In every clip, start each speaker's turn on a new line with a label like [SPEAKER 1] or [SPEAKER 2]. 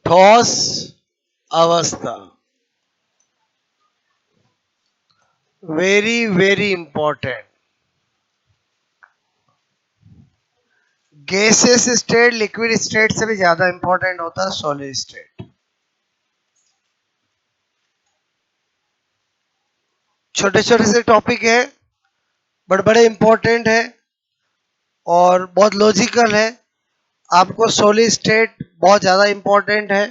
[SPEAKER 1] ठोस अवस्था, very very important. Gases state liquid state से भी ज्यादा इंपॉर्टेंट होता है सॉलिड स्टेट। छोटे छोटे से टॉपिक है बट बड़े इंपॉर्टेंट है और बहुत लॉजिकल है। आपको सॉलिड स्टेट बहुत ज्यादा इंपॉर्टेंट है।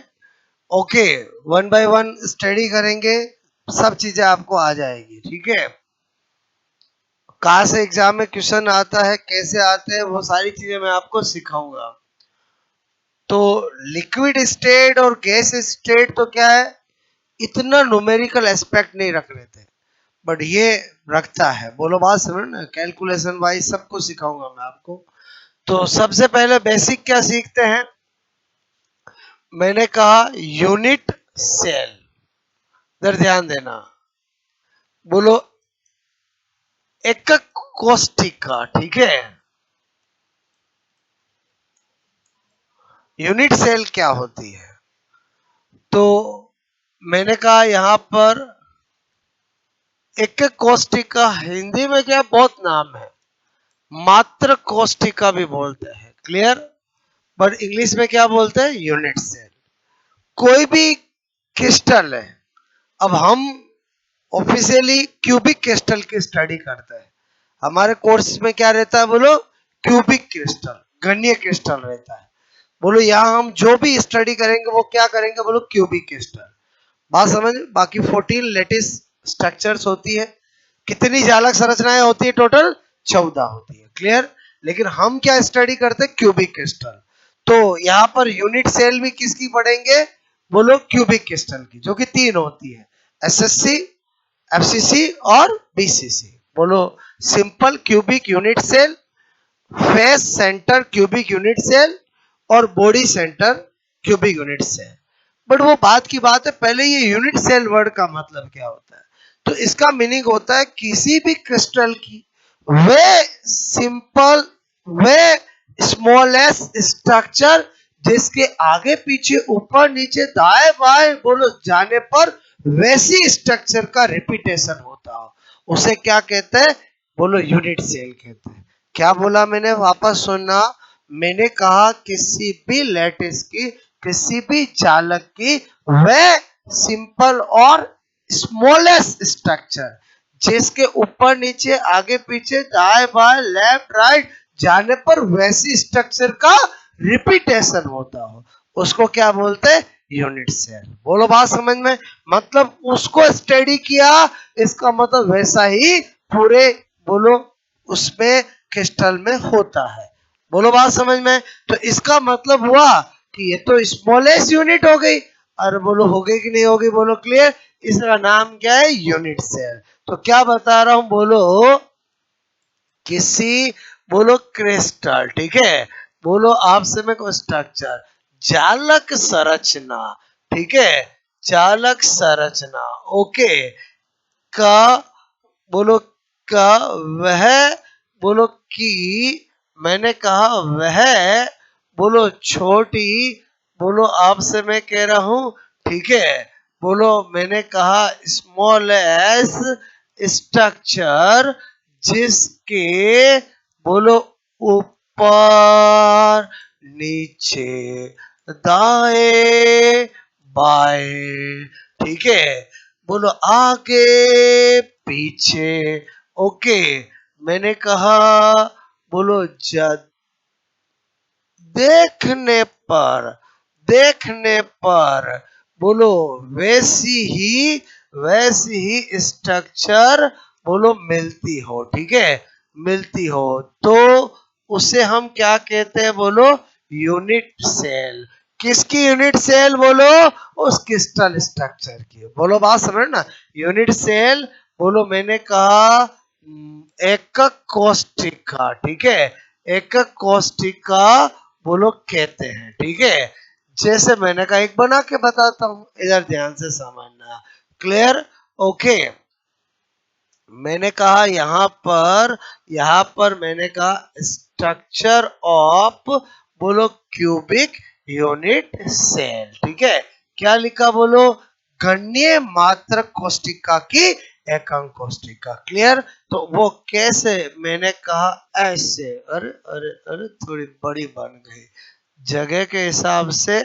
[SPEAKER 1] Okay, one by one study करेंगे, सब चीजें आपको आ जाएगी। ठीक है, कहाँ से एग्जाम में क्वेश्चन आता है, कैसे आते हैं, वो सारी चीजें मैं आपको सिखाऊंगा। तो लिक्विड स्टेट और गैस स्टेट तो क्या है, इतना न्यूमेरिकल एस्पेक्ट नहीं रख रहे थे, बट ये रखता है। बोलो बात समझ ना, कैलकुलेशन वाइज सब कुछ सिखाऊंगा मैं आपको। तो सबसे पहले बेसिक क्या सीखते हैं, मैंने कहा यूनिट सेल। इधर ध्यान देना, बोलो एकक कोष्ठिका। ठीक है, यूनिट सेल क्या होती है, तो मैंने कहा यहां पर एकक कोष्ठिका, हिंदी में क्या बहुत नाम है, मात्र कोष्ठिका भी बोलते हैं, क्लियर। बट इंग्लिश में क्या बोलते हैं, यूनिट सेल। कोई भी क्रिस्टल है, अब हम ऑफिशियली क्यूबिक क्रिस्टल की स्टडी करते हैं। हमारे कोर्स में क्या रहता है, बोलो क्यूबिक क्रिस्टल, घनीय क्रिस्टल रहता है। बोलो यहाँ हम जो भी स्टडी करेंगे वो क्या करेंगे, बोलो क्यूबिक क्रिस्टल। बात समझ। बाकी 14 लेटिस स्ट्रक्चर्स होती है। कितनी जालक संरचनाएं होती है, टोटल 14 होती है, क्लियर। लेकिन हम क्या स्टडी करते हैं, क्यूबिक क्रिस्टल। तो यहाँ पर यूनिट सेल भी किसकी पढ़ेंगे, बोलो क्यूबिक क्रिस्टल की, जो कि 3 होती है, एसएससी, एफसीसी और बीसीसी। बोलो simple cubic unit cell, face centre cubic unit cell और body centre cubic unit cell. But वो बात की बात है, पहले ये यूनिट सेल वर्ड का मतलब क्या होता है। तो इसका मीनिंग होता है किसी भी क्रिस्टल की वे सिंपल, वे स्मॉलेस्ट स्ट्रक्चर जिसके आगे पीछे ऊपर नीचे दाएं बाएं बोलो जाने पर वैसी स्ट्रक्चर का रिपीटेशन होता हो, उसे क्या कहते हैं, बोलो यूनिट सेल कहते हैं। क्या बोला मैंने, वापस सुनना। मैंने कहा किसी भी लैटिस की, किसी भी चालक की वह सिंपल और स्मॉलेस्ट स्ट्रक्चर जिसके ऊपर नीचे आगे पीछे दाएं बाएं लेफ्ट राइट जाने पर वैसी स्ट्रक्चर का रिपीटेशन होता हो, उसको क्या बोलते हैं, यूनिट सेल। बोलो बात समझ में, मतलब उसको स्टडी किया, इसका मतलब वैसा ही पूरे बोलो उसमें क्रिस्टल में होता है। बोलो बात समझ में। तो इसका मतलब हुआ कि ये तो स्मॉलेस्ट यूनिट हो गई, और बोलो हो गई कि नहीं होगी, बोलो क्लियर। इसका नाम क्या है, यूनिट सेल। तो क्या बता रहा हूं, बोलो किसी बोलो क्रिस्टल, ठीक है, बोलो आपसे मैं कोई स्ट्रक्चर, जालक संरचना, ठीक है, जालक संरचना, ओके, का बोलो का वह बोलो की, मैंने कहा वह बोलो छोटी, बोलो आपसे मैं कह रहा हूं, ठीक है, बोलो मैंने कहा स्मॉल एस स्ट्रक्चर जिसके बोलो ऊपर नीचे दाएं बाएं, ठीक है, बोलो आगे पीछे, ओके, मैंने कहा बोलो देखने पर, देखने पर बोलो वैसी ही स्ट्रक्चर बोलो मिलती हो, ठीक है, मिलती हो तो उसे हम क्या कहते हैं, बोलो यूनिट सेल। किसकी यूनिट सेल, बोलो उस क्रिस्टल स्ट्रक्चर की। बोलो बात समझ ना, यूनिट सेल बोलो मैंने कहा एकक कोष्ठिका, ठीक है, एकक कोष्ठिका बोलो कहते हैं, ठीक है। जैसे मैंने कहा एक बना के बताता हूं, इधर ध्यान से समझना, क्लियर, ओके। मैंने कहा यहां पर मैंने कहा स्ट्रक्चर ऑफ बोलो क्यूबिक यूनिट सेल। ठीक है, क्या लिखा बोलो, गणनीय मात्रक कोष्टिका की एकांक कोष्टिका। क्लियर, तो वो कैसे, मैंने कहा ऐसे, अरे अरे अरे थोड़ी बड़ी बन गई, जगह के हिसाब से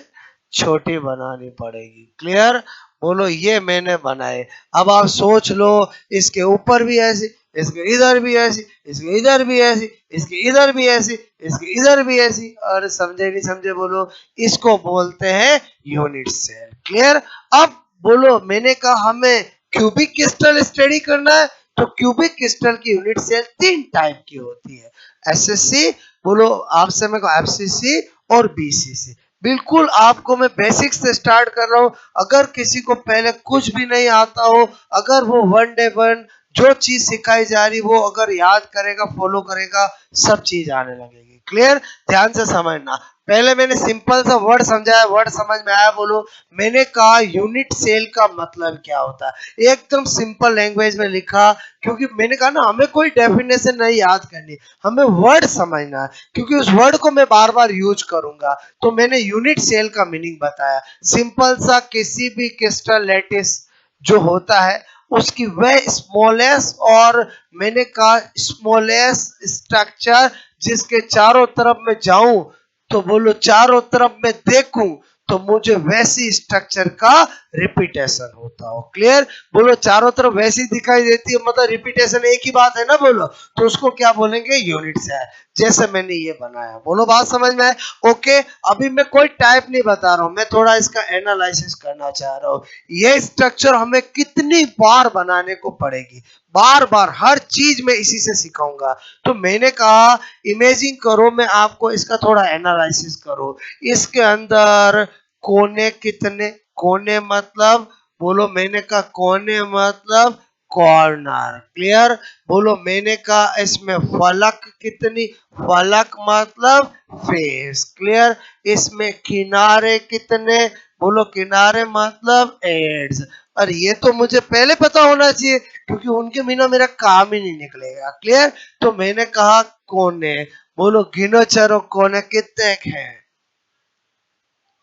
[SPEAKER 1] छोटी बनानी पड़ेगी। क्लियर, बोलो ये मैंने बनाए। अब आप सोच लो, इसके ऊपर भी ऐसी, इसके इधर भी ऐसी, इसके इधर भी ऐसी, इसके इधर भी ऐसी, इसके इधर भी ऐसी, और समझे नहीं समझे बोलो, इसको बोलते हैं यूनिट सेल। क्लियर, अब बोलो मैंने कहा हमें क्यूबिक क्रिस्टल स्टडी करना है, तो क्यूबिक क्रिस्टल की यूनिट सेल 3 टाइप की होती है, एसएससी, बोलो आपसे मैं एफसीसी और बीसीसी। बिल्कुल आपको मैं बेसिक से स्टार्ट कर रहा हूं, अगर किसी को पहले कुछ भी नहीं आता हो, अगर वो वन डे वन जो चीज सिखाई जा रही वो अगर याद करेगा, फॉलो करेगा, सब चीज आने लगेगी। क्लियर, ध्यान से समझना, पहले मैंने सिंपल सा वर्ड समझाया, वर्ड समझ में आया बोलो। मैंने कहा यूनिट सेल का मतलब क्या होता है, एकदम सिंपल लैंग्वेज में लिखा, क्योंकि मैंने कहा ना हमें कोई डेफिनेशन नहीं याद करनी, हमें वर्ड समझना है, क्योंकि उस वर्ड को मैं बार बार यूज करूंगा। तो मैंने यूनिट सेल का मीनिंग बताया, सिंपल सा, किसी भी क्रिस्टल लैटिस जो होता है उसकी वह स्मॉलेस्ट, और मैंने कहा स्मॉलेस्ट स्ट्रक्चर जिसके चारों तरफ मैं जाऊं, तो बोलो चारों तरफ मैं देखूं तो मुझे वैसी स्ट्रक्चर का रिपीटेशन होता हो। क्लियर, बोलो चारों तरफ वैसी दिखाई देती है, मतलब रिपीटेशन एक ही बात है ना बोलो, तो उसको क्या बोलेंगे, यूनिट सेल। जैसे मैंने ये बनाया, बोलो बात समझ में आए। ओके, अभी मैं कोई टाइप नहीं बता रहा हूं, मैं थोड़ा इसका एनालिसिस करना चाह रहा हूं, ये स्ट्रक्चर हमें कितनी बार बनाने को पड़ेगी, बार बार हर चीज में इसी से सिखाऊंगा। तो मैंने कहा इमेजिन करो, मैं आपको इसका थोड़ा एनालिसिस करो, इसके अंदर कोने कितने, कोने मतलब, बोलो मैंने कहा कोने मतलब कॉर्नर। क्लियर, बोलो मैंने कहा इसमें फलक कितनी, फलक मतलब फेस। क्लियर, इसमें किनारे कितने, बोलो किनारे मतलब एड्स। और ये तो मुझे पहले पता होना चाहिए, क्योंकि उनके बिना मेरा काम ही नहीं निकलेगा। क्लियर, तो मैंने कहा कोने, बोलो गिनो चलो कोने कितने हैं,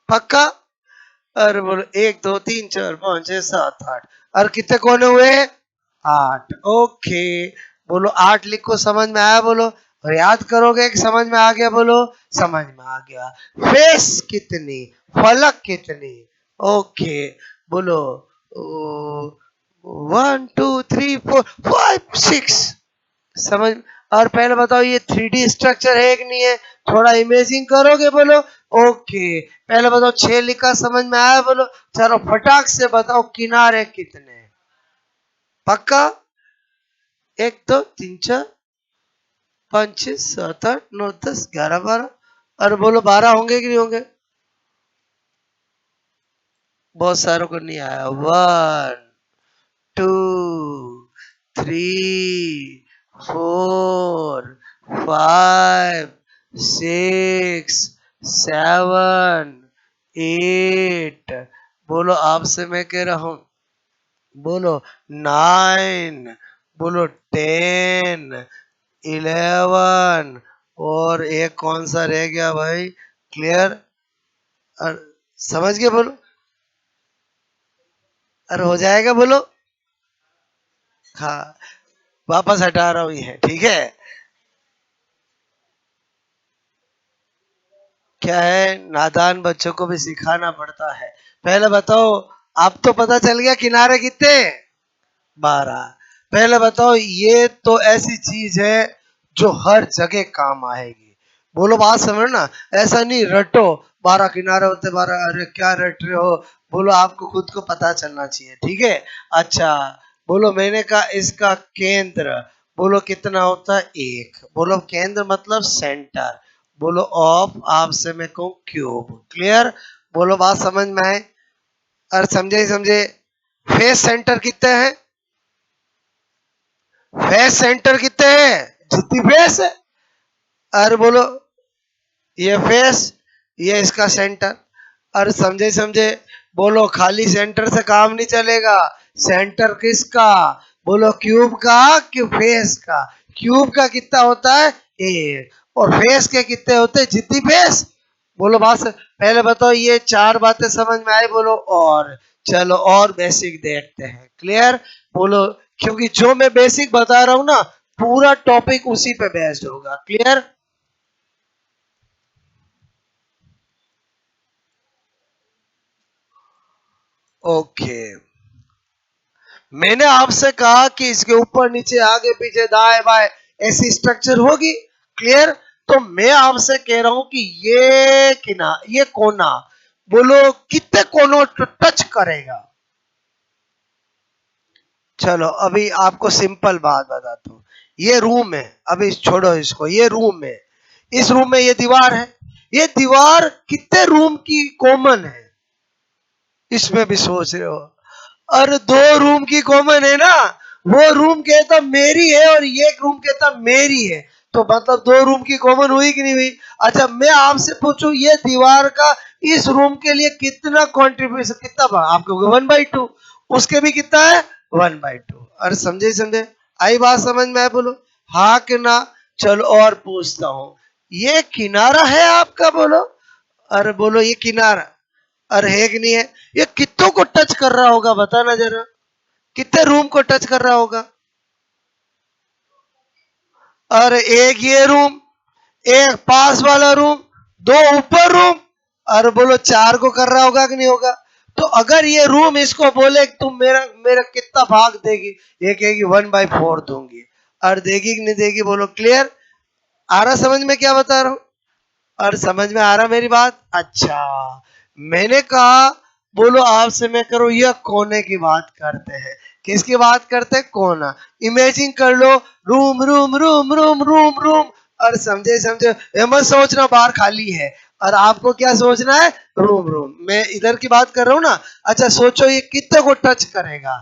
[SPEAKER 1] पक्का, और बोलो 1 2 3 4 5 6 7 8, और कितने कोने हुए, 8। ओके, बोलो 8 लिखो, समझ में आया बोलो, और याद करोगे कि समझ में आ गया, बोलो समझ में आ गया। फेस कितनी, फलक कितनी, ओके, बोलो 1 2 3 4 5 6, समझ। और पहले बताओ ये 3D स्ट्रक्चर है कि नहीं है, थोड़ा इमेजिंग करोगे बोलो। ओके, पहले बताओ 6 लिखा, समझ में आया बोलो। चलो फटाक से बताओ किनारे कितने, पक्का, 1 2 3 4 5 6 7 8 9 10 11 12, और बोलो 12 होंगे कि नहीं होंगे, बहुत सारों को नहीं आया। 1 2 3 4 5 6 7 8, बोलो आपसे मैं कह रहा हूं, बोलो 9, बोलो 10 11, और एक कौन सा रह गया भाई, क्लियर, और समझ गए बोलो, और हो जाएगा बोलो, हाँ, वापस हटा रहा हूं ये, ठीक है। क्या है, नादान बच्चों को भी सिखाना पड़ता है। पहले बताओ, आप तो पता चल गया किनारे कितने, 12। पहले बताओ, ये तो ऐसी चीज है जो हर जगह काम आएगी, बोलो बात समझ ना, ऐसा नहीं रटो 12 किनारे होते 12, अरे क्या रट रहे हो, बोलो आपको खुद को पता चलना चाहिए। ठीक है, अच्छा, बोलो मैंने कहा इसका केंद्र, बोलो कितना होता है, 1, बोलो केंद्र मतलब सेंटर, बोलो ऑफ, आपसे मैं कहूँ क्यूब। क्लियर, बोलो बात समझ में आए, और समझे ही समझे। फेस सेंटर कितने हैं, फेस सेंटर कितने हैं, जितनी फेस है, और बोलो ये फेस, ये इसका सेंटर, और समझे समझे, बोलो खाली सेंटर से काम नहीं चलेगा, सेंटर किसका, बोलो क्यूब का कि फेस का, क्यूब का कितना होता है, 1, और फेस के कितने होते हैं, जितनी फेस, बोलो बात से, पहले बताओ ये चार बातें समझ में आई बोलो। और चलो और बेसिक देखते हैं। क्लियर बोलो, क्योंकि जो मैं बेसिक बता रहा हूं ना पूरा टॉपिक उसी पे बेस्ड होगा। क्लियर? ओके, मैंने आपसे कहा कि इसके ऊपर नीचे आगे पीछे दाएं बाएं ऐसी स्ट्रक्चर होगी। क्लियर? तो मैं आपसे कह रहा हूं कि ये ये कोना बोलो कितने कोनों टच करेगा। चलो अभी आपको सिंपल बात बताता हूँ। ये रूम है, अभी छोड़ो इसको, ये रूम है। इस रूम में ये दीवार है। ये दीवार कितने रूम की कॉमन है? इसमें भी सोच रहे हो? और दो रूम की कॉमन है ना। वो रूम कहता मेरी है और ये रूम कहता मेरी है, तो मतलब दो रूम की कॉमन हुई कि नहीं हुई? अच्छा मैं आपसे पूछूं ये दीवार का इस रूम के लिए कितना कंट्रीब्यूशन, कितना भाग? आप कहोगे 1/2। उसके भी कितना है? 1/2। अरे समझे समझे? आई बात समझ में? आए बोलो हाँ कि ना। चलो और पूछता हूं, ये किनारा है आपका बोलो। अरे बोलो ये किनारा, अरे है कि नहीं है? ये कितनों को टच कर रहा होगा बताना जरा, कितने रूम को टच कर रहा होगा? अरे एक ये रूम, एक पास वाला रूम, दो ऊपर रूम, और बोलो चार को कर रहा होगा कि नहीं होगा? तो अगर ये रूम इसको बोले तुम मेरा मेरा कितना भाग देगी, ये कहेगी 1/4 दूंगी। और देगी कि नहीं देगी बोलो? क्लियर? आ रहा समझ में क्या बता रहा हूं? और समझ में आ रहा मेरी बात? अच्छा मैंने कहा बोलो आपसे मैं करो यह कोने की बात करते हैं। किसकी बात करते हैं? कोना। इमेजिन कर लो room room room room room room. और समझे समझे? ये मत सोचना बाहर खाली है, और आपको क्या सोचना है? Room room. मैं इधर की बात कर रहा हूं ना। अच्छा सोचो ये कितने को टच करेगा?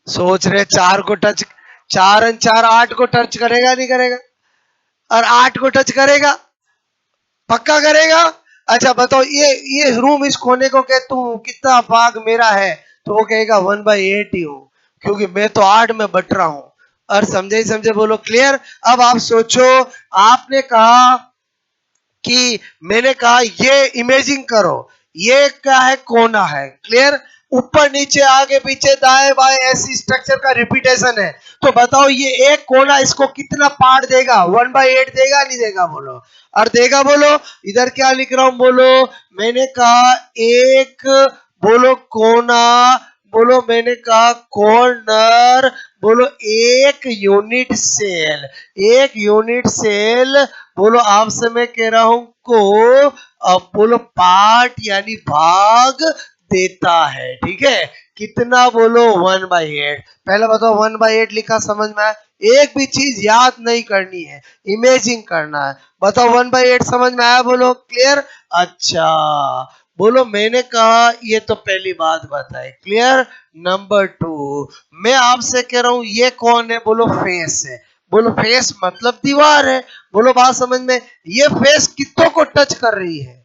[SPEAKER 1] सोच रहे चार को टच, चार और चार आठ को टच करेगा नहीं करेगा? और आठ को टच करेगा? पक्का करेगा? अच्छा बताओ ये रूम इस कोने को कह तू कितना भाग मेरा है, तो वो कहेगा 1/8 ही हूं, क्योंकि मैं तो 8 में बट रहा हूं। और समझे ही समझे? बोलो क्लियर? अब आप सोचो, आपने कहा कि मैंने कहा ये इमेजिंग करो ये क्या है? कोना है। क्लियर? ऊपर नीचे आगे पीछे दाएं बाएं ऐसी स्ट्रक्चर का रिपीटेशन है। तो बताओ ये एक कोना इसको कितना पार्ट देगा? 1/8 देगा नहीं देगा बोलो? और देगा बोलो? इधर क्या लिख रहा हूं बोलो? मैंने कहा एक बोलो कोना, बोलो मैंने कहा कॉर्नर, बोलो एक यूनिट सेल, एक यूनिट सेल बोलो आपसे मैं कह रहा हूं को अब बोलो पार्ट यानी भाग देता है। ठीक है? कितना बोलो? 1/8। पहले बताओ 1/8 लिखा समझ में आया? एक भी चीज याद नहीं करनी है, इमेजिंग करना है। बताओ 1/8 समझ में आया बोलो? क्लियर? अच्छा बोलो मैंने कहा ये तो पहली बात बताई। क्लियर? नंबर 2 मैं आपसे कह रहा हूं ये कौन है? बोलो फेस है। बोलो फेस मतलब दीवार है। बोलो बात समझ में? ये फेस कितनों को टच कर रही है?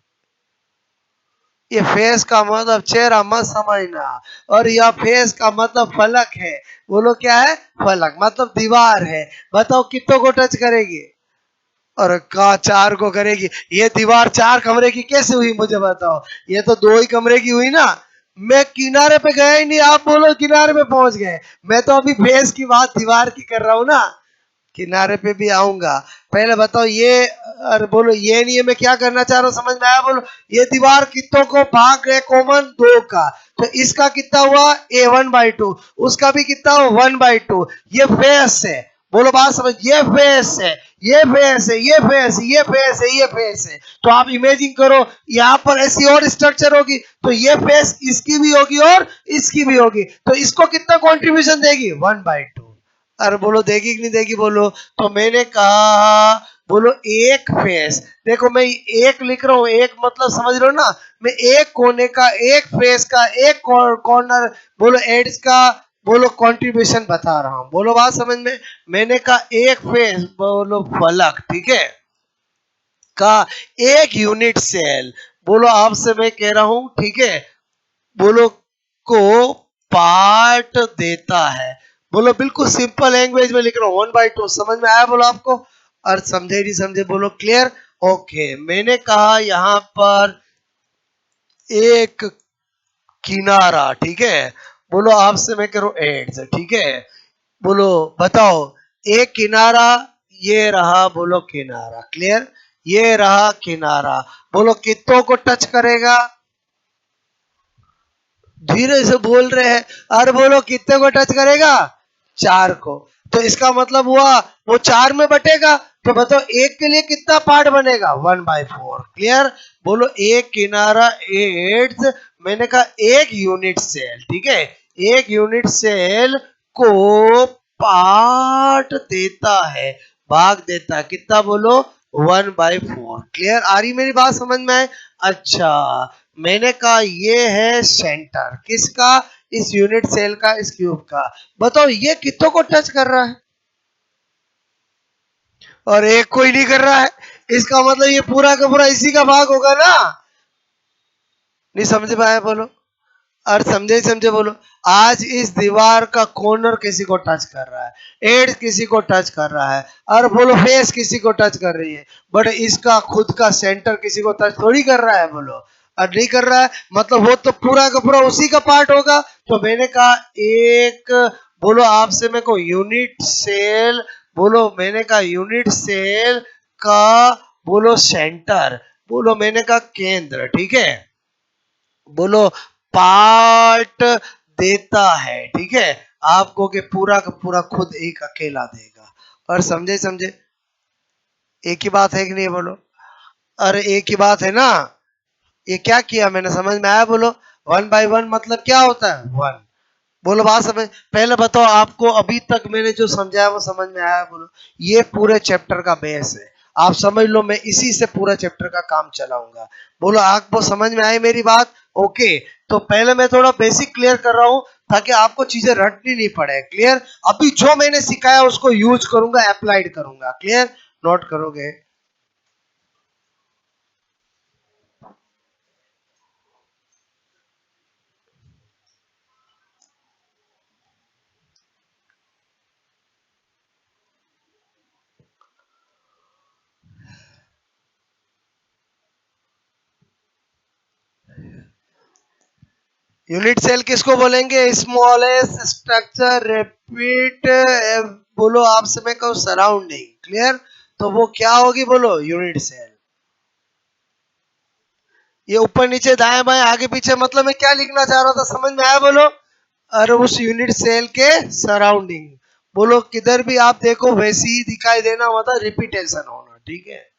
[SPEAKER 1] ये फेस का मतलब चेहरा मत समझना, और यह फेस का मतलब फलक है। बोलो क्या है? फलक मतलब दीवार है। बताओ कितनों को टच करेगी? और का चार को करेगी। ये दीवार चार कमरे की कैसे हुई मुझे बताओ? ये तो दो ही कमरे की हुई ना। मैं किनारे पे गया ही नहीं, आप बोलो किनारे पे पहुंच गए। मैं तो अभी फेस की बात दीवार की कर रहा हूं ना। किनारे पे भी आऊंगा। पहले बताओ ये, अरे बोलो ये नहीं है, मैं क्या करना चाह रहा हूँ समझ में आया बोलो? ये दीवार कितनों को भाग है? कॉमन दो का। तो इसका कितना हुआ? ए 1/2। उसका भी कितना हुआ? 1/2। ये फेस है। बोलो बात समझ? ये फेस है, ये फेस है, ये फेस है, ये फेस है, ये फेस है। तो आप इमेजिन करो यहाँ पर ऐसी और स्ट्रक्चर होगी, तो ये फेस इसकी भी होगी और इसकी भी होगी, तो इसको कितना कंट्रीब्यूशन देगी? 1/2। अरे बोलो देगी कि नहीं देगी बोलो? तो मैंने कहा बोलो एक फेस, देखो मैं एक लिख रहा हूं, एक मतलब समझ रहे हो ना? मैं एक कोने का, एक फेस का, एक कॉर्नर बोलो एड्स का बोलो कंट्रीब्यूशन बता रहा हूं। बोलो बात समझ में? मैंने कहा एक फेस बोलो फलक, ठीक है, का एक यूनिट सेल बोलो आपसे मैं कह रहा हूं, ठीक है, बोलो को पार्ट देता है। बोलो बिल्कुल सिंपल लैंग्वेज में लिख रहा हूं 1/2। समझ में आया बोलो आपको? और समझे नहीं समझे बोलो? क्लियर? ओके, मैंने कहा यहाँ पर एक किनारा, ठीक है। बोलो आपसे मैं करूं एड्स, ठीक है। बोलो बताओ, एक किनारा, ये रहा बोलो किनारा, क्लियर। ये रहा किनारा, बोलो कितनों को टच करेगा? धीरे से बोल रहे हैं। अरे बोलो कितने को टच करेगा? चार को। तो इसका मतलब हुआ वो चार में बटेगा। तो बताओ एक के लिए कितना पार्ट बनेगा? 1/4, क्लियर। बोलो एक किनारा एड्स, मैंने कहा एक यूनिट सेल, ठीक है। एक यूनिट सेल को पार्ट देता है, भाग देता है, कितना बोलो? 1/4, क्लियर। आ रही मेरी बात समझ में आए? अच्छा, मैंने कहा ये है सेंटर किसका? इस यूनिट सेल का, इस क्यूब का। बताओ ये कितनों को टच कर रहा है? और एक कोई नहीं कर रहा है। इसका मतलब ये पूरा का पूरा इसी का भाग होगा ना? नहीं समझ पाया? बोलो। और समझे समझे बोलो। आज इस दीवार का कॉर्नर किसी को टच कर रहा है, एड्स किसी को टच कर रहा है, और बोलो फेस किसी को टच कर रही है, बट इसका खुद का सेंटर किसी को टच थोड़ी कर रहा है, बोलो। और नहीं कर रहा है मतलब वो तो पूरा का पूरा उसी का पार्ट होगा। तो मैंने कहा एक, बोलो आपसे मेरे को यूनिट सेल, बोलो मैंने कहा यूनिट सेल का, बोलो सेंटर, बोलो मैंने कहा केंद्र, ठीक है। बोलो पार्ट देता है, ठीक है। आपको के पूरा का पूरा खुद एक अकेला देगा। और समझे समझे? एक ही बात है कि नहीं? बोलो। अरे एक ही बात है ना। ये क्या किया मैंने, समझ में आया? बोलो। 1/1 मतलब क्या होता है? वन। बोलो बात समझ। पहले बताओ आपको अभी तक मैंने जो समझाया वो समझ में आया? बोलो। ये पूरे चैप्टर का बेस है, आप समझ लो, मैं इसी से पूरा चैप्टर का काम चलाऊंगा। बोलो आपको समझ में आई मेरी बात? ओके। तो पहले मैं थोड़ा बेसिक क्लियर कर रहा हूं ताकि आपको चीजें रटनी नहीं पड़े, क्लियर। अभी जो मैंने सिखाया उसको यूज करूंगा, अप्लाइड करूंगा, क्लियर। नोट करोगे? यूनिट सेल किसको बोलेंगे? स्मॉलेस्ट स्ट्रक्चर रिपीट, बोलो आपसे मैं कहूँ सराउंडिंग, क्लियर। तो वो क्या होगी? बोलो यूनिट सेल। ये ऊपर नीचे दाएं बाएं आगे पीछे मतलब मैं क्या लिखना चाह रहा था, समझ में आया? बोलो। और उस यूनिट सेल के सराउंडिंग, बोलो किधर भी आप देखो वैसी ही दिखाई देना, मतलब रिपीटेशन होना, ठीक है।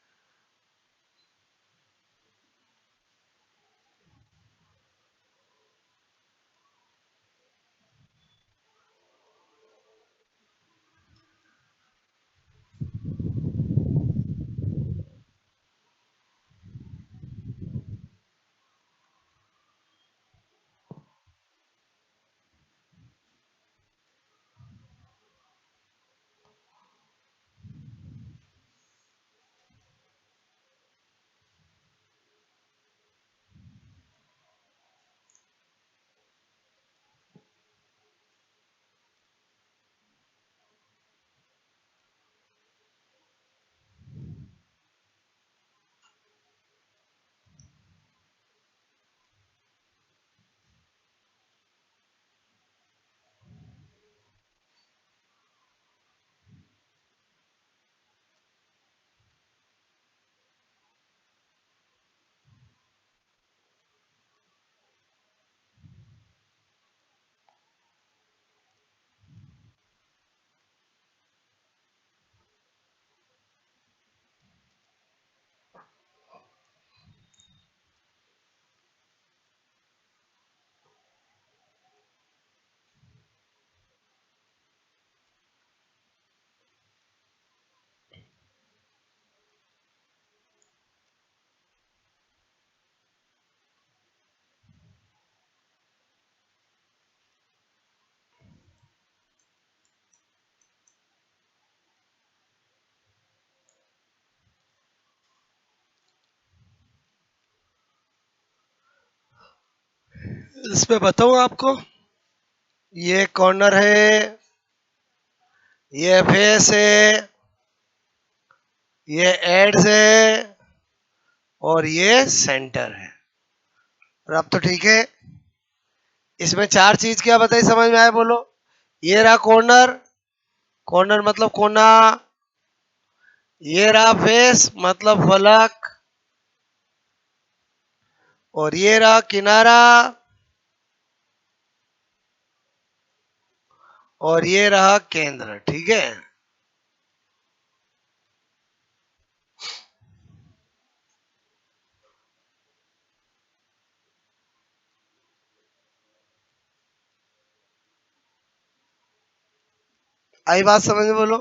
[SPEAKER 1] इसमें बताऊं आपको, ये कॉर्नर है, ये फेस है, ये एड्स है, और ये सेंटर है। और अब तो ठीक है, इसमें चार चीज क्या बताई समझ में आए बोलो। ये रहा कॉर्नर, कॉर्नर मतलब कोना। ये रहा फेस मतलब फलक। और ये रहा किनारा। और ये रहा केंद्र। ठीक है, आई बात समझ में बोलो।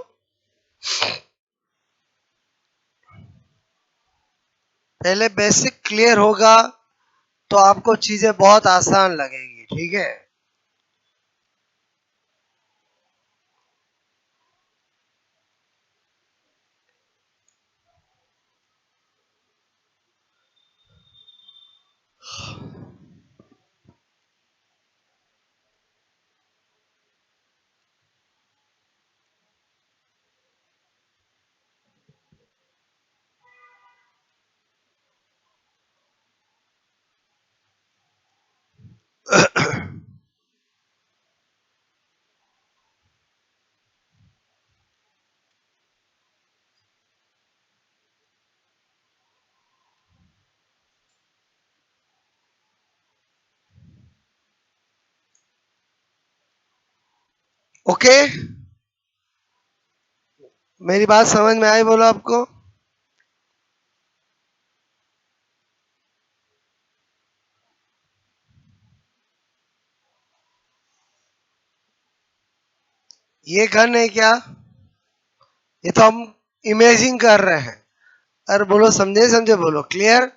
[SPEAKER 1] पहले बेसिक क्लियर होगा तो आपको चीजें बहुत आसान लगेगी। ठीक है, ओके, मेरी बात समझ में आई बोलो आपको। ये गन है क्या? ये तो हम इमेजिंग कर रहे हैं। अरे बोलो, समझे समझे बोलो, क्लियर।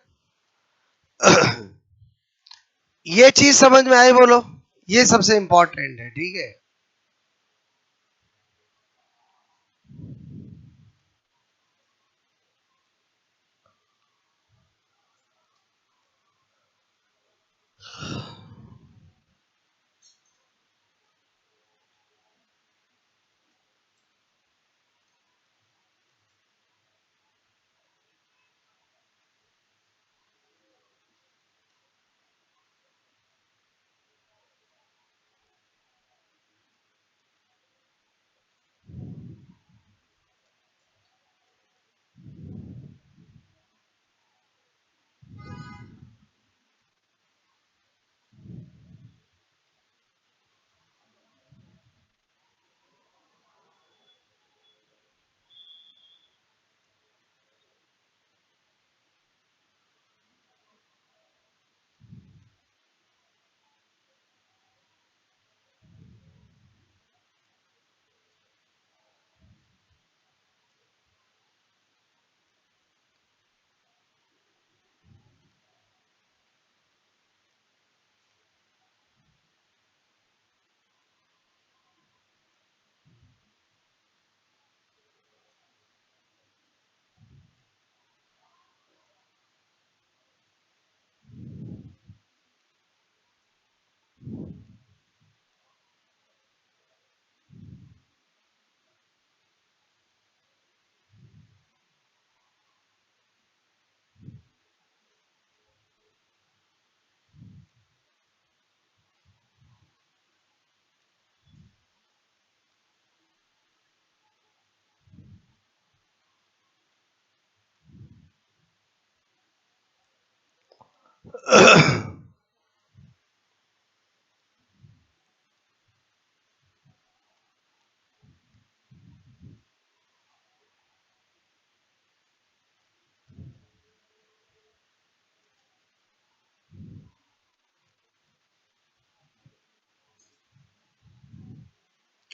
[SPEAKER 1] ये चीज समझ में आई बोलो, ये सबसे इंपॉर्टेंट है। ठीक है,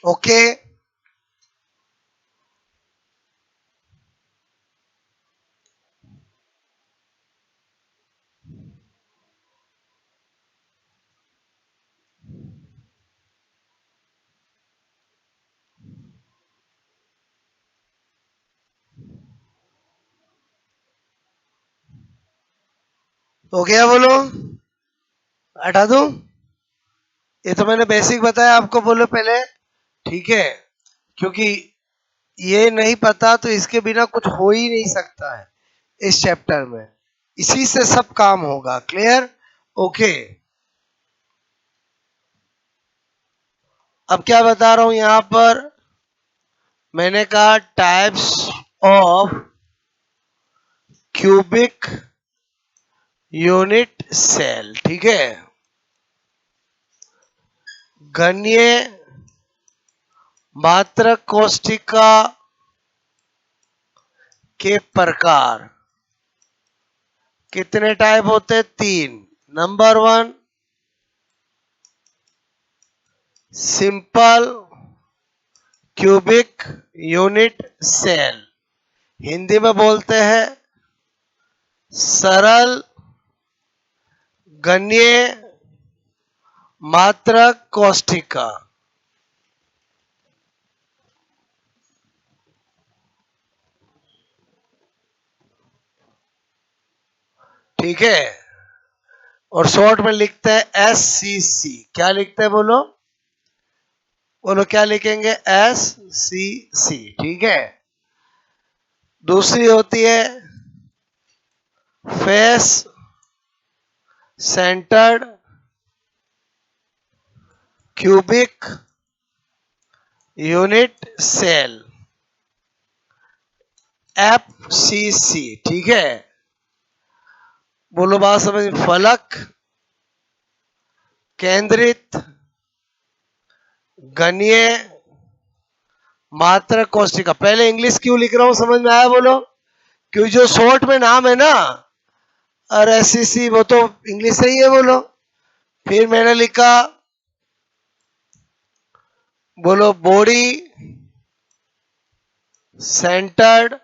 [SPEAKER 1] ओके, हो गया बोलो, हटा दूं? ये तो मैंने बेसिक बताया आपको, बोलो पहले। ठीक है, क्योंकि ये नहीं पता तो इसके बिना कुछ हो ही नहीं सकता है इस चैप्टर में। इसी से सब काम होगा। क्लियर? ओके। अब क्या बता रहा हूं यहां पर, मैंने कहा types of cubic unit cell. ठीक है, घनीय मात्रक कोष्ठिका के प्रकार कितने टाइप होते हैं? 3। Number 1 simple cubic unit cell, Hindi में बोलते हैं सरल घनीय मात्रक कोष्ठिका। ठीक है, और शॉर्ट में लिखते हैं SCC। क्या लिखते हैं बोलो? बोलो क्या लिखेंगे? SCC। ठीक है। दूसरी होती है face centred cubic unit cell, FCC। ठीक है, बोलो बात समझ? फलक केंद्रित घनीय मात्रक कोष्ठिका। पहले इंग्लिश क्यों लिख रहा हूं, समझ में आया बोलो? क्योंकि जो शॉर्ट में नाम है ना, और SCC वो तो इंग्लिश से ही है। बोलो फिर मैंने लिखा, बोलो body centred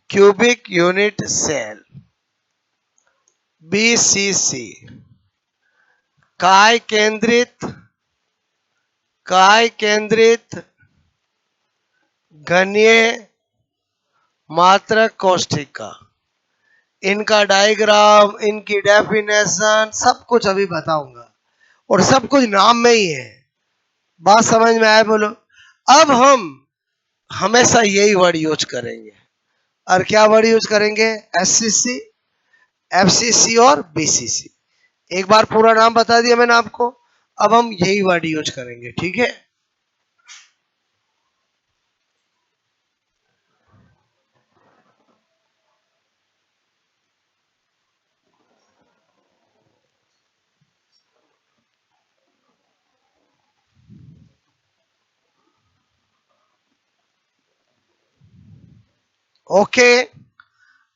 [SPEAKER 1] cubic unit cell, BCC। काय केंद्रित घनीय मात्रक कोष्ठिका। इनका डायग्राम, इनकी डेफिनेशन सब कुछ अभी बताऊंगा, और सब कुछ नाम में ही है। बात समझ में आए बोलो? अब हम हमेशा यही वर्ड यूज करेंगे। और क्या वर्ड यूज करेंगे? SCC, FCC और BCC। एक बार पूरा नाम बता दिया मैंने आपको, अब हम यही वर्ड यूज करेंगे। ठीक है, ओके।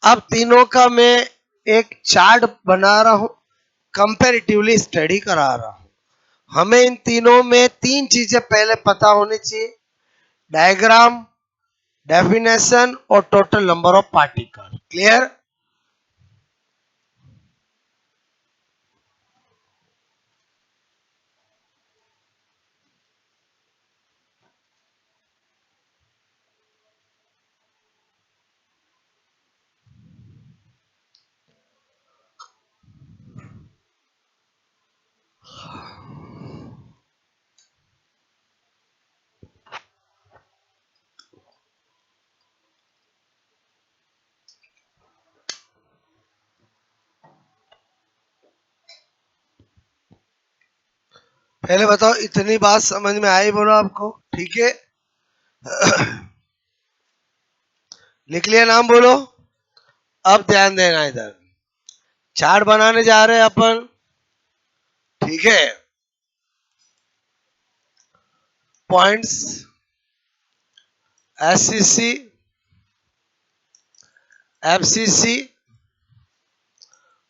[SPEAKER 1] अब तीनों का मैं एक चार्ट बना रहा हूं, कंपैरेटिवली स्टडी करा रहा हूं। हमें इन तीनों में 3 चीजें पहले पता होनी चाहिए: डायग्राम, डेफिनेशन और total number of particle. Clear? पहले बताओ इतनी बात समझ में आई बोलो आपको? ठीक है, लिख लिया नाम? बोलो। अब ध्यान देना, इधर चार्ट बनाने जा रहे हैं अपन। ठीक है, पॉइंट्स SCC, FCC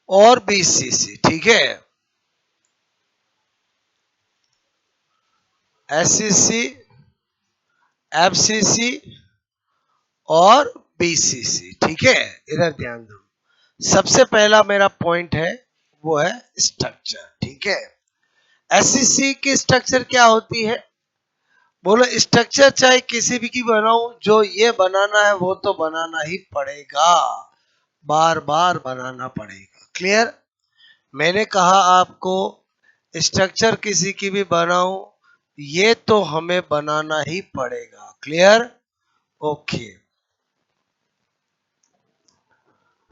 [SPEAKER 1] और BCC। ठीक है, SCC, FCC और BCC। ठीक है, इधर ध्यान दो। सबसे पहला मेरा पॉइंट है वो है स्ट्रक्चर। ठीक है, SCC की स्ट्रक्चर क्या होती है? बोलो स्ट्रक्चर चाहे किसी भी की बनाऊं, जो ये बनाना है वो तो बनाना ही पड़ेगा, बार बार बनाना पड़ेगा। क्लियर? मैंने कहा आपको स्ट्रक्चर किसी की भी बनाऊं, ये तो हमें बनाना ही पड़ेगा। क्लियर? ओके।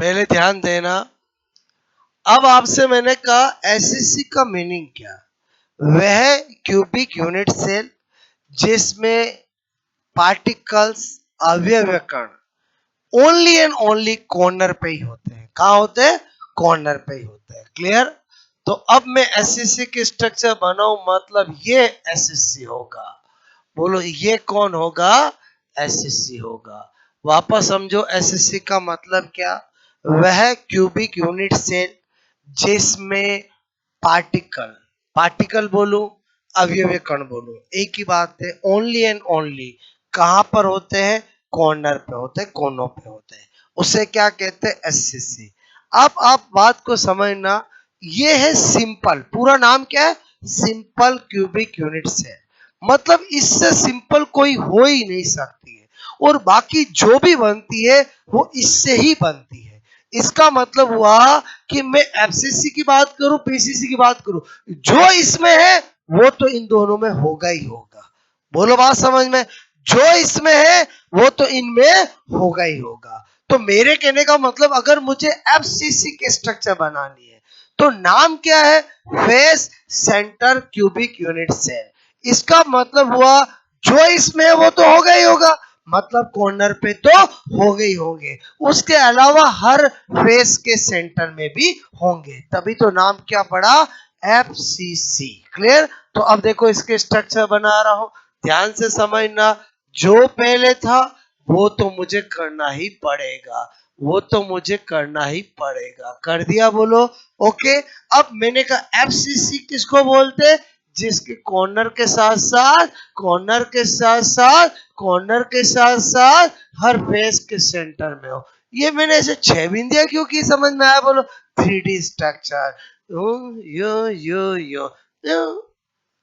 [SPEAKER 1] पहले ध्यान देना। अब आपसे मैंने कहा एससीसी का मीनिंग क्या? वह क्यूबिक यूनिट सेल जिसमें पार्टिकल्स अवयव कण ओनली एंड ओनली कॉर्नर पे ही होते हैं। कहाँ होते हैं? कॉर्नर पे ही होते हैं। क्लियर? तो अब मैं एससीसी की स्ट्रक्चर बनाऊं, मतलब ये एससीसी होगा। बोलो ये कौन होगा? एससीसी होगा। वापस समझो एससीसी का मतलब क्या? वह क्यूबिक यूनिट सेल जिसमें पार्टिकल, पार्टिकल बोलो अवयव कण बोलो, एक ही बात है। ओनली एंड ओनली कहां पर होते हैं? कॉर्नर पे होते हैं, कोनों पे होते हैं। उसे क्या कहते हैं? एससीसी। अब आप बात को समझना, ये है सिंपल, पूरा नाम क्या है? Simple cubic unit cell. मतलब इससे सिंपल कोई हो ही नहीं सकती है, और बाकी जो भी बनती है वो इससे ही बनती है। इसका मतलब हुआ कि मैं एफसीसी की बात करूं, पीसीसी की बात करूं, जो इसमें है वो तो इन दोनों में होगा ही होगा। बोलो बात समझ में? जो इसमें है वो तो इनमें होगा ही होगा। तो मेरे कहने का मतलब, अगर मुझे एफसीसी के स्ट्रक्चर बनानी है तो नाम क्या है? Face centre cubic unit cell. इसका मतलब हुआ जो इसमें है वो तो होगा ही होगा, मतलब कॉर्नर पे तो हो गई होंगे, उसके अलावा हर फेस के सेंटर में भी होंगे, तभी तो नाम क्या पड़ा? एफसीसी। क्लियर? तो अब देखो इसके स्ट्रक्चर बना रहा हूं, ध्यान से समझना। जो पहले था वो तो मुझे करना ही पड़ेगा, वो तो मुझे करना ही पड़ेगा। कर दिया? बोलो ओके। अब मैंने कहा एफसीसी किसको बोलते? जिसके कॉर्नर के साथ साथ, कॉर्नर के साथ साथ, कॉर्नर के साथ साथ हर फेस के सेंटर में हो। ये मैंने ऐसे 6 बिंदियां क्यों की, समझ में आया? बोलो 3D स्ट्रक्चर, यो यो यो यो यो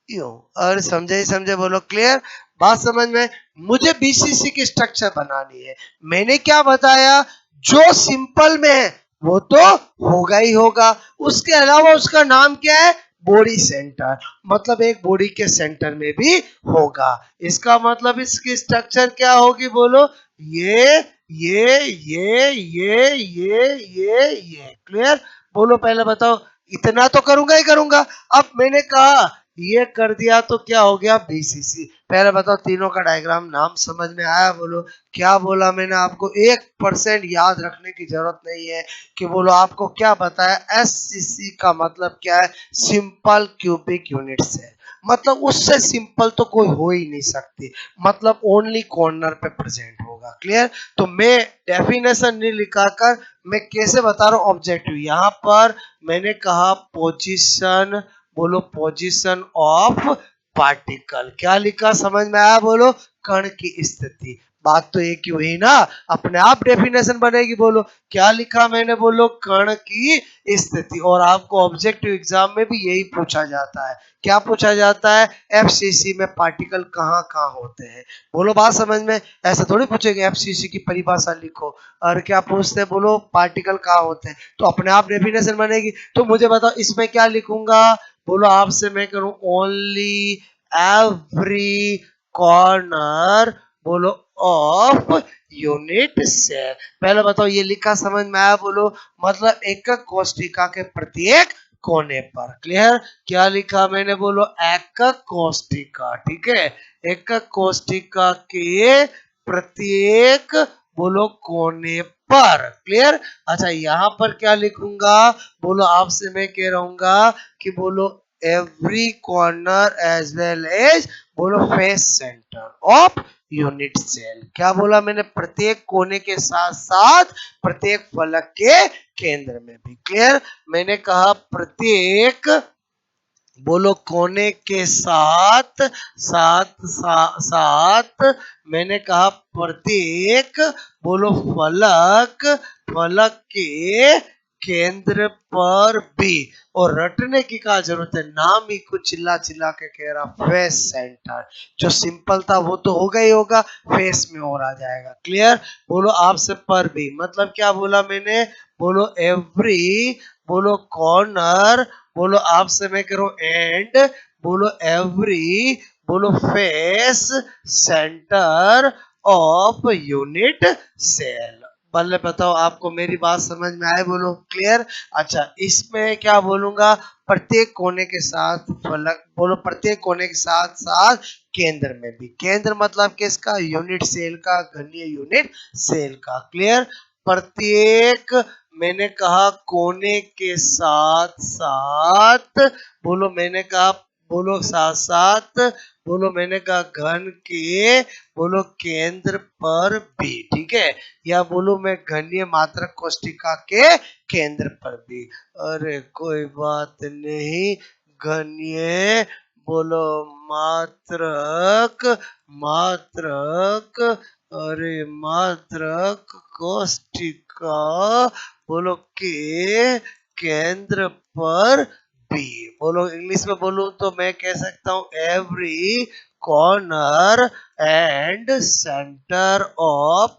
[SPEAKER 1] यो। और समझे ही समझे? बोलो क्लियर? बात समझ में? मुझे बीसीसी की स्ट्रक्चर बनानी है, मैंने क्या बताया? जो सिंपल में है वो तो होगा ही होगा, उसके अलावा उसका नाम क्या है? बॉडी सेंटर, मतलब एक बॉडी के सेंटर में भी होगा। इसका मतलब इसकी स्ट्रक्चर क्या होगी? बोलो ये ये ये ये ये। क्लियर? बोलो पहले बताओ। इतना तो करूंगा ही करूंगा। अब मैंने कहा ये कर दिया तो क्या हो गया? बीसीसी। पहले बताओ तीनों का डायग्राम, नाम समझ में आया? बोलो क्या बोला मैंने? आपको 1% याद रखने की जरूरत नहीं है कि बोलो आपको क्या बताया। एससीसी का मतलब क्या है? सिंपल क्यूबिक यूनिट सेल, मतलब उससे सिंपल तो कोई हो ही नहीं सकती, मतलब ओनली कॉर्नर पे प्रेजेंट होगा। क्लियर? तो मैं डेफिनेशन नहीं लिखाकर मैं कैसे बता रहा हूं ऑब्जेक्टिव। यहां पर मैंने कहा पोजीशन, बोलो पोजीशन ऑफ पार्टिकल। क्या लिखा? समझ में आया? बोलो कण की स्थिति। बात तो एक ही हुई ना, अपने आप डेफिनेशन बनेगी। बोलो क्या लिखा मैंने? बोलो कण की स्थिति। और आपको ऑब्जेक्टिव एग्जाम में भी यही पूछा जाता है। क्या पूछा जाता है? एफसीसी में पार्टिकल कहाँ कहाँ होते हैं। बोलो बात समझ में? ऐसा थोड़ी पूछेंगे एफसीसी की परिभाषा लिखो, और क्या पूछते हैं? बोलो पार्टिकल कहाँ होते हैं, तो अपने आप डेफिनेशन बनेगी। तो मुझे बताओ इसमें क्या लिखूंगा? बोलो आपसे मैं करूं ओनली एवरी कॉर्नर, बोलो ऑफ यूनिट सेल। पहले बताओ ये लिखा समझ में आया? बोलो मतलब एकक कोष्ठिका के प्रत्येक कोने पर। क्लियर? क्या लिखा मैंने? बोलो एकक कोष्ठिका। ठीक है, एकक कोष्ठिका के प्रत्येक, बोलो कोने पर। क्लियर? अच्छा यहाँ पर क्या लिखूंगा? बोलो आपसे मैं कह रहूंगा कि बोलो every corner as well as, बोलो face centre of unit cell. क्या बोला मैंने? प्रत्येक कोने के साथ साथ प्रत्येक फलक के केंद्र में भी। क्लियर? मैंने कहा प्रत्येक, बोलो कोने के साथ साथ साथ, मैंने कहा प्रत्येक, बोलो फलक, फलक के केंद्र पर भी। और रटने की क्या जरूरत है, नाम ही कुछ चिल्ला चिल्ला के कह रहा, फेस सेंटर। जो सिंपल था वो तो होगा ही होगा, फेस में और आ जाएगा। क्लियर? बोलो आपसे पर भी, मतलब क्या बोला मैंने? बोलो एवरी, बोलो कॉर्नर, बोलो आपसे मैं करूं एंड, बोलो एवरी, बोलो face centre of unit cell. पहले बताओ आपको मेरी बात समझ में आए, बोलो क्लियर। अच्छा, इसमें क्या बोलूंगा, प्रत्येक कोने के साथ फलक, बोलो प्रत्येक कोने के साथ साथ केंद्र में भी। केंद्र मतलब किसका, यूनिट सेल का, घनीय यूनिट सेल का। क्लियर। प्रत्येक, मैंने कहा कोने के साथ साथ, बोलो मैंने कहा, बोलो साथ साथ, बोलो मैंने कहा घन के, बोलो केंद्र पर भी। ठीक है, या बोलो मैं घनीय मात्रक कोष्टिका के केंद्र पर भी। अरे कोई बात नहीं, घनीय, बोलो मात्रक, मात्रक, अरे मात्रक कोष्टिका, बोलो के केंद्र पर बी। बोलो इंग्लिश में बोलूं तो मैं कह सकता हूं every corner and centre of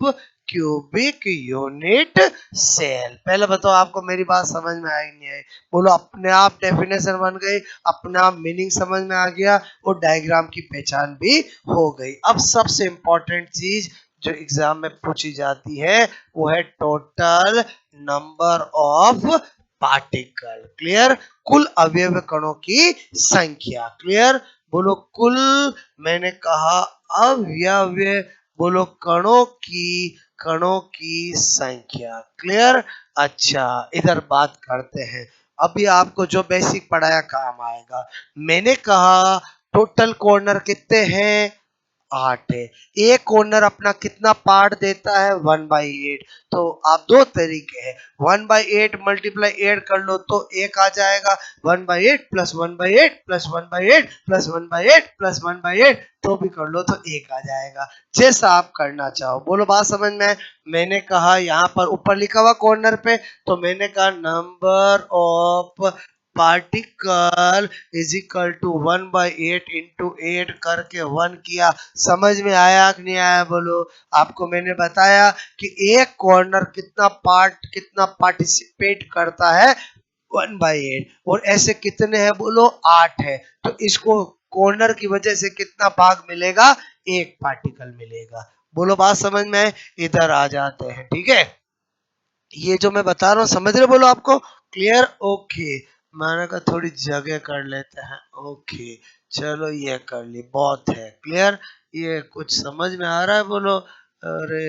[SPEAKER 1] cubic unit cell. पहले बताओ आपको मेरी बात समझ में आई नहीं आई, बोलो अपने आप डेफिनेशन बन गई, अपने आप मीनिंग समझ में आ गया, वो डायग्राम की पहचान भी हो गई। अब सबसे इंपॉर्टेंट चीज जो एग्जाम में पूछी जाती है वो है total number of particle. Clear. कुल अवयव कणों की संख्या। क्लियर। बोलो कुल, मैंने कहा अवयव, बोलो कणों की संख्या। क्लियर। अच्छा, इधर बात करते हैं। अभी आपको जो बेसिक पढ़ाया काम आएगा। मैंने कहा टोटल कॉर्नर कितने हैं, 8 है। एक कॉर्नर अपना कितना पार्ट देता है, 1/8। तो आप दो तरीके हैं, 1/8 मल्टीप्लाई 8 कर लो तो एक आ जाएगा, 1/8 प्लस 1/8 प्लस 1/8 प्लस 1/8 प्लस 1/8 तो भी कर लो तो एक आ जाएगा, जैसा आप करना चाहो। बोलो बात समझ में। मैंने कहा यहाँ पर ऊपर लिखा हुआ कॉर्नर पे, तो मैंने कहा number of particle is equal to 1/8 into 8 करके 1 किया। समझ में आया कि नहीं आया, बोलो। आपको मैंने बताया कि एक कॉर्नर कितना पार्टिसिपेट करता है, 1/8, और ऐसे कितने हैं, बोलो 8 है। तो इसको कॉर्नर की वजह से कितना भाग मिलेगा, एक पार्टिकल मिलेगा। बोलो बात समझ में है। इधर आ जाते हैं। ठीक है, ये जो मैं बता रहा हूँ समझ रहे, बोलो आपको क्लियर। ओके, मैंने कहा थोड़ी जगह कर लेते हैं। ओके, चलो ये कर ली, बहुत है। क्लियर। ये कुछ समझ में आ रहा है, बोलो। अरे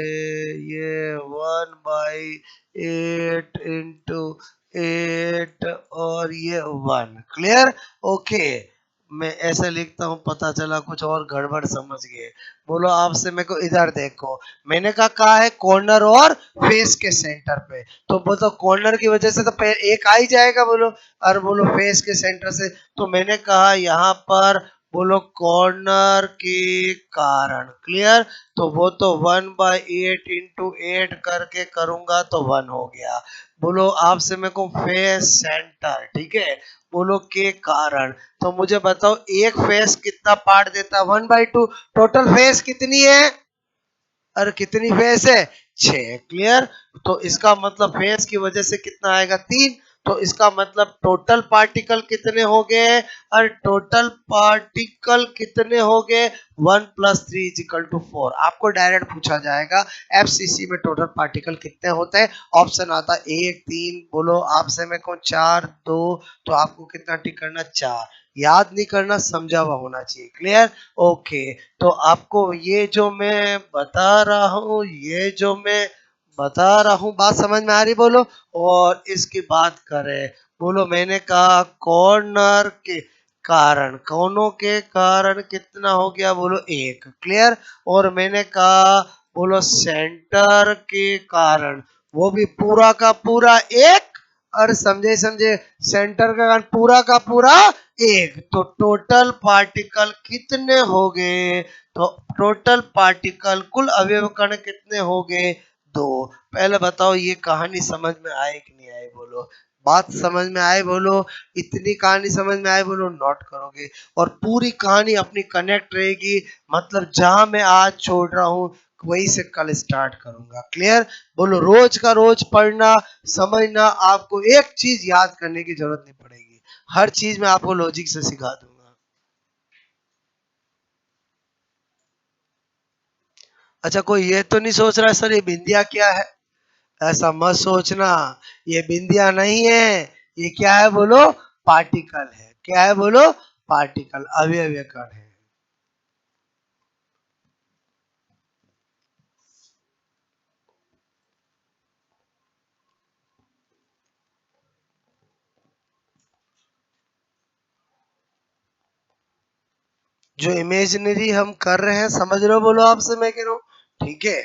[SPEAKER 1] ये 1/8 इंटू 8 और ये 1। क्लियर। ओके, मैं ऐसे लिखता हूँ, पता चला कुछ और गड़बड़ समझ गए। बोलो आपसे मेरे को इधर देखो, मैंने कहा है कॉर्नर और फेस के सेंटर पे, तो बोलो कॉर्नर की वजह से तो एक आ ही जाएगा, बोलो। और बोलो फेस के सेंटर से, तो मैंने कहा यहाँ पर, बोलो कॉर्नर के कारण। क्लियर। तो वो तो 1/8 इंटू 8 करके करूंगा तो 1 हो गया। बोलो आपसे मेरे को फेस सेंटर, ठीक है, बोलो के कारण, तो मुझे बताओ एक फेस कितना पार्ट देता है, 1/2। टोटल फेस कितनी है, और कितनी फेस है, 6। क्लियर। तो इसका मतलब फेस की वजह से कितना आएगा, 3। तो इसका मतलब टोटल पार्टिकल कितने हो गए, और टोटल पार्टिकल कितने हो गए, 1 + 3 = 4। आपको डायरेक्ट पूछा जाएगा एफसीसी में टोटल पार्टिकल कितने होते हैं, ऑप्शन आता है 1 3, बोलो आपसे मेरे को 4 2, तो आपको कितना टिक करना, 4। याद नहीं करना, समझा हुआ होना चाहिए। क्लियर। ओके, तो आपको ये जो मैं बता रहा हूँ, ये जो मैं बता रहा हूँ, बात समझ में आ रही, बोलो। और इसकी बात करें, बोलो मैंने कहा कॉर्नर के कारण, कोनों के कारण कितना हो गया, बोलो 1। क्लियर। और मैंने कहा बोलो सेंटर के कारण, वो भी पूरा का पूरा 1। और समझे समझे, सेंटर का कारण पूरा का पूरा 1। तो टोटल पार्टिकल कितने हो गए, तो टोटल पार्टिकल कुल अवयव कण कितने हो गए, 2। पहले बताओ ये कहानी समझ में आए कि नहीं आए, बोलो। बात समझ में आए, बोलो। इतनी कहानी समझ में आए, बोलो। नोट करोगे और पूरी कहानी अपनी कनेक्ट रहेगी, मतलब जहां मैं आज छोड़ रहा हूँ वहीं से कल स्टार्ट करूंगा। क्लियर। बोलो रोज का रोज पढ़ना, समझना, आपको एक चीज याद करने की जरूरत नहीं पड़ेगी, हर चीज में आपको लॉजिक से सिखा दूंगा। अच्छा, कोई ये तो नहीं सोच रहा सर ये बिंदिया क्या है, ऐसा मत सोचना, ये बिंदिया नहीं है, ये क्या है बोलो, पार्टिकल है। क्या है बोलो, पार्टिकल, अवयव कण है। जो इमेजिनरी हम कर रहे हैं, समझ रहे हो बोलो, आपसे मैं कह रहा हूँ, ठीक है।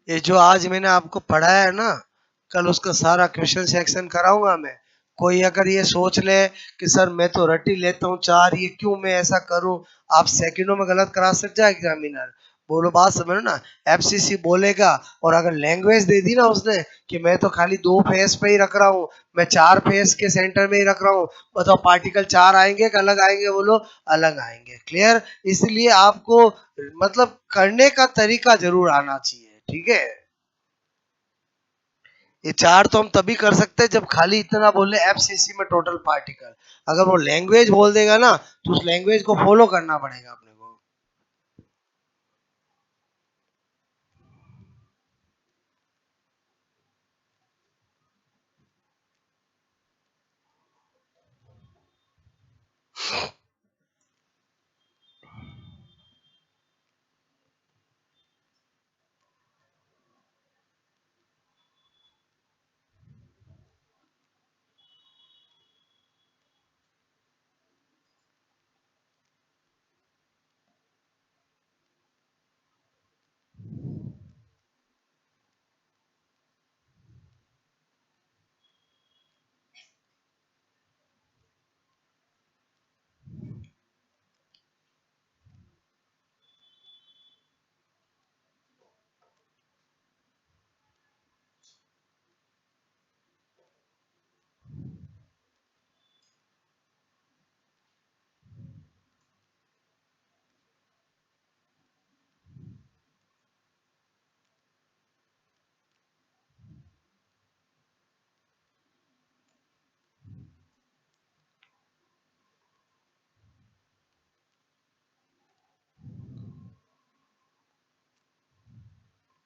[SPEAKER 1] ये जो आज मैंने आपको पढ़ाया है ना, कल उसका सारा क्वेश्चन सेक्शन कराऊंगा मैं। कोई अगर ये सोच ले कि सर मैं तो रट्टी लेता हूँ चार, ये क्यों मैं ऐसा करूं, आप सेकंडों में गलत करा सकते हैं एग्जामिनर। बोलो, बात समझो ना। एफसीसी बोलेगा, और अगर लैंग्वेज दे दी ना उसने कि मैं तो खाली दो फेस पे ही रख रहा हूँ, मैं चार फेस के सेंटर में ही रख रहा हूँ, बताओ पार्टिकल चार आएंगे कि अलग आएंगे बोलो, अलग आएंगे। क्लियर। इसलिए आपको मतलब करने का तरीका जरूर आना चाहिए, ठीक है। ये चार तो हम तभी कर सकते हैं जब खाली इतना बोले एफसीसी में टोटल पार्टिकल। अगर वो लैंग्वेज बोल देगा ना, तो उस लैंग्वेज को फॉलो करना पड़ेगा अपने को।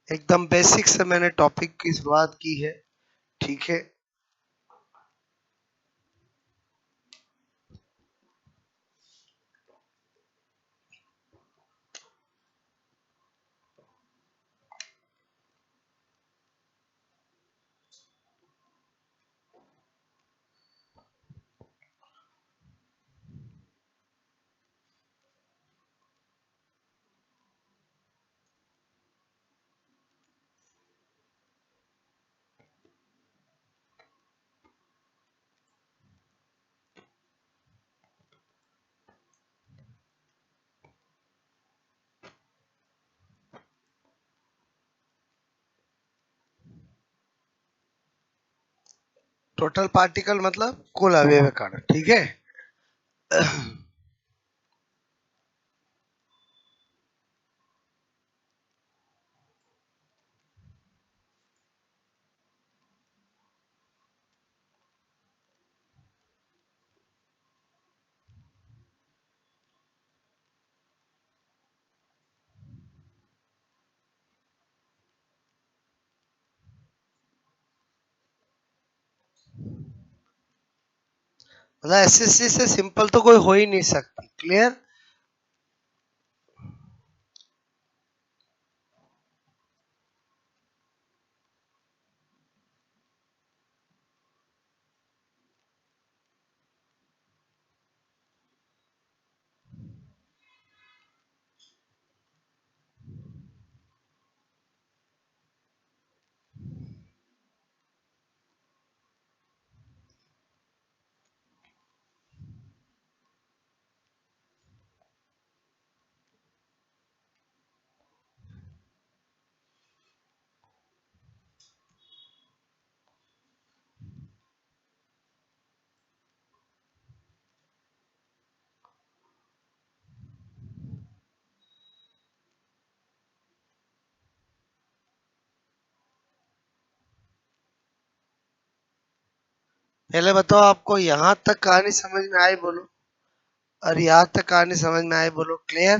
[SPEAKER 1] एकदम बेसिक से मैंने टॉपिक की शुरुआत की है, ठीक है। टोटल पार्टिकल मतलब कुल अवयव कण, ठीक है। मतलब एसएससी से सिंपल तो कोई हो ही नहीं सकती। क्लियर। पहले बताओ आपको यहाँ तक कहानी समझ में आई बोलो, और यहाँ तक कहानी समझ में आई बोलो। क्लियर?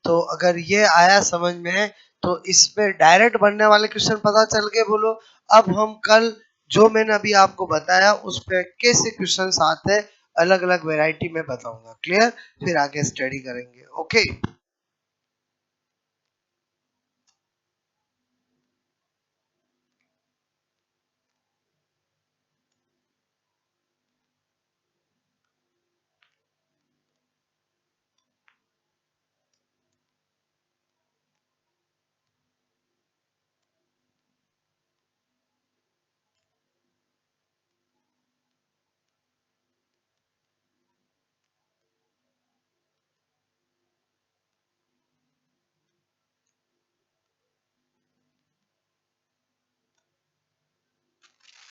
[SPEAKER 1] तो अगर ये आया समझ में तो इसमें डायरेक्ट बनने वाले क्वेश्चन पता चल गए बोलो। अब हम कल जो मैंने अभी आपको बताया उस पे कैसे क्वेश्चंस आते हैं अलग अलग वैरायटी में बताऊंगा। क्लियर? फिर आगे स्टडी करेंगे। ओके।